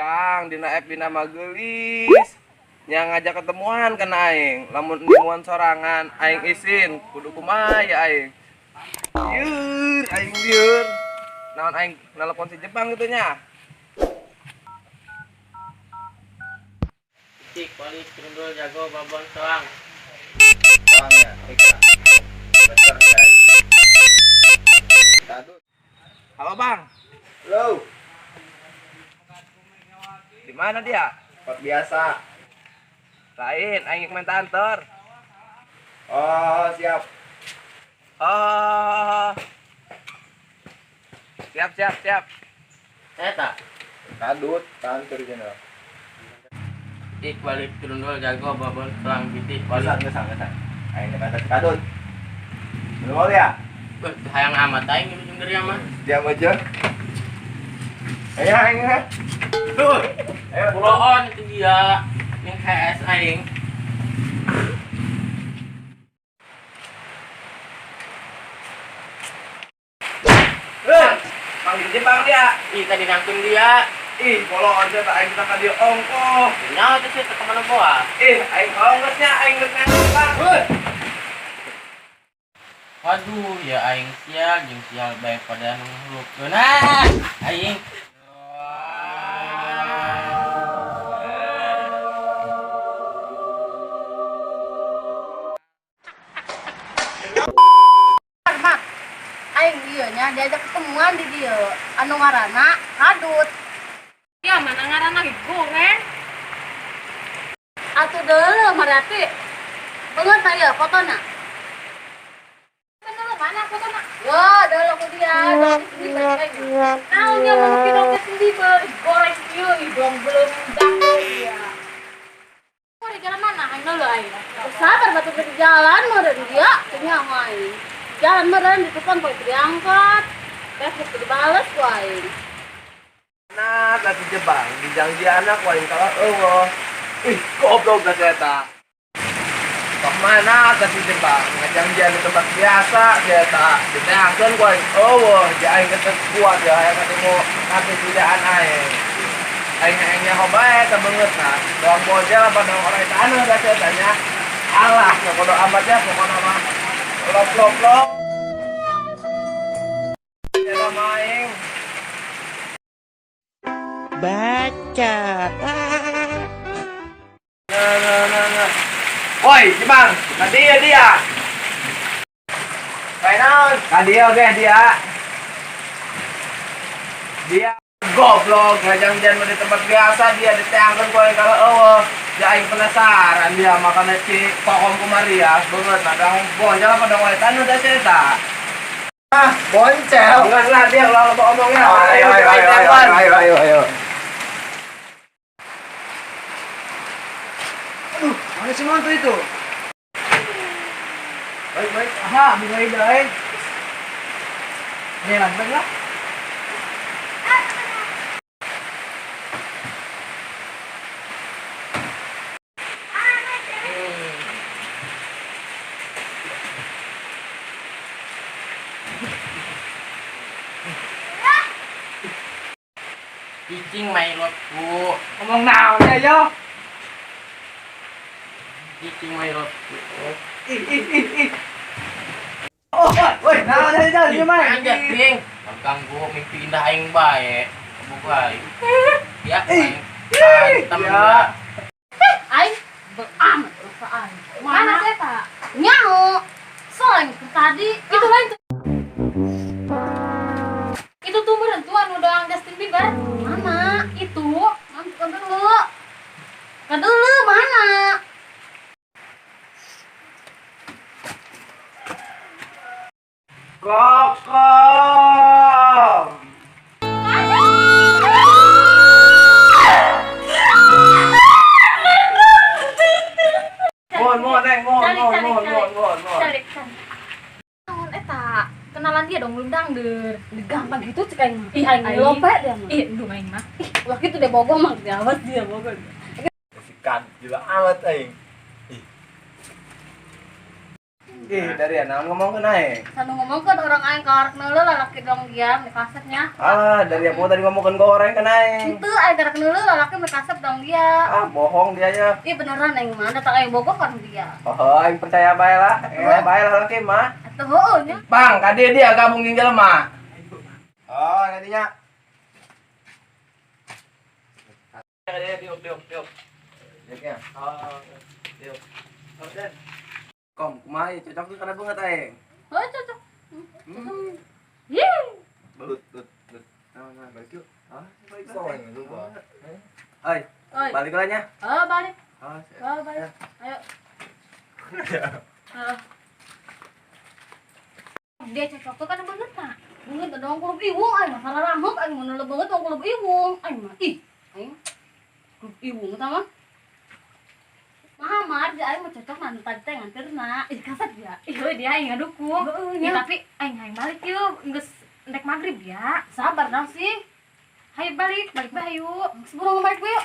Bang, dina FB nama gelis. Yang ngajak ketemuan kan aing. Lamun nemuan sorangan, aing izin kudu kumaha ya aing. Lieur, aing lieur. Naon aing nelpon si Jepang gitu nya. Cik, wali, trundul, jago, babon, soang. Soang ya, Ika. Bener kai. Halo Bang. Halo, Di mana dia? tempat biasa. Lain, aing main kantor. Oh, siap. Oh. Siap. Eta. Kadut, kantor jenderal. Cik, wali, trundul, jago, babon, soang, bitik, wali. Ngesan. Ayo kantor kadut. Belum ya? Hayang amat, aing ini denger ya mah. Diam aja. Ayo. Ayo, Puloon itu dia. Yang KS aing. Panggil Jepang dia. Ih, tadi nangtung dia. Ih, kalau aja tak aing tak dia ongkoh. Nyawa tuh sih, kemana boa? Aing ongkosnya aing ngeus Jepang. Waduh, ya aing sial, jeung sial bae pada nuhulkeun. Ah, aing. Aing dieu nya diajak ketemuan di dieu anu ngaranna Kadut. Ya mana ngaranna goreng. Atuh deuleu marati. Beungeut aya fotona. Bener mana fotona? Wah, deuleu ku dia. Naonnya mau kita sendiri goreng ieu dong belum dang ya. Mau di jalan mana? Aing dulu aing. Sabar batu di jalan meureun dia teu nyaho aing. Jalan meureun ditelepon poe diangkat. Facebook dibales ku aing. Nah, tadi Jepang di janjiana ku aing kalah eueuh. Ih, goblok da eta. Kok mana tadi Jepang ngajanjian di tempat biasa dia eta. Diteangkeun ku aing eueuh, dia aing ketek kuat ya aya ketemu nanti sidaan aing. Aing nyaho bae teh beungeutna. Doang bojel apa doang orang tanah da eta nya. Alah, bodo amat ya pokona mah. Lop. Ya maing. Baca. Nah. Woi, Jepang, tadi ya dia. Kayak naon? Tadi oke dia. Dia goblok, ngajang-jangan di tempat biasa dia diteangkeun ku aing kalau eueuh. Dia aing penasaran dia makana ci kokom kumari ya, beungeut nadang bonjol apa dong wae tanu da eta. Ah, boncel. Enggak lah dia lo omongnya. Ayo. Aduh, mana si mantu itu? Baik. Aha, mulai deh. Jalan baiklah. Cicing main rotku. Ngomong naon ya yo? Cicing main rotku. Ih. Oh, woi, naon ya jalan ieu mah? Anjat, Bing. Ganggu mimpi indah aing bae. Buka aing. Ya, aing. Ya. Aing beramat rupa aing. Mana eta? Nyaho. Soalnya tadi Itu lain tuh. Itu tuh meureun tuh anu doang Justin Bieber. mana? Itu Mampu dulu. Kadulu mana? Kokom. Mohon, Neng, mohon. Calik. Naon eta? Kenalan dia dong belum dangdeur. Gampang gitu cek aing mah. Ih, aing lope dia mah. Ih, duh aing mah. Wah gitu deh bogoh mah dia awas dia bogoh. Sikat juga amat aing. dari anak ngomong ke naik. Sanu ngomong kan orang aing karek neuleuh lalaki dong diam di kasetnya. Ah, dari apa tadi ngomong goreng ke naik. Itu aing karek neuleuh lalaki di kaset dong dia. Ah, bohong dia nya. Ih beneran aing mah datang aing bogor kan dia. Oh, aing percaya bae lah. Bae lah laki mah. Atuh heueuh nya. Bang, kade dia gabung di jelema. Oh, nantinya. Kade diuk. Diuknya. Oh, diuk. Oke. Kom, kumaha ieu cocok tuh kana banget aing. Oh cocok. Yee. Belut. Nah, balik yuk. Ah, balik lah. Soalnya lupa. Oi, Oi. balik lah nya. Oh balik. Oh, Oh balik. Ayo. Dia cocok tuh kan bener tak? Bener dong kulub iwung aing masalah rambut aing mun leuleuh banget dong kulub iwung. Aing mah ih. Aing kulub iwung tah mah. Mahamar dia aing mah cocok nanti tadi teh nganterna. Ih kasat dia. Ih, dia aing ngadukung. Nya. Tapi aing balik yuk, geus endek magrib ya. Sabar dong sih. Hayu balik bae hayu. Sebelum balik yuk.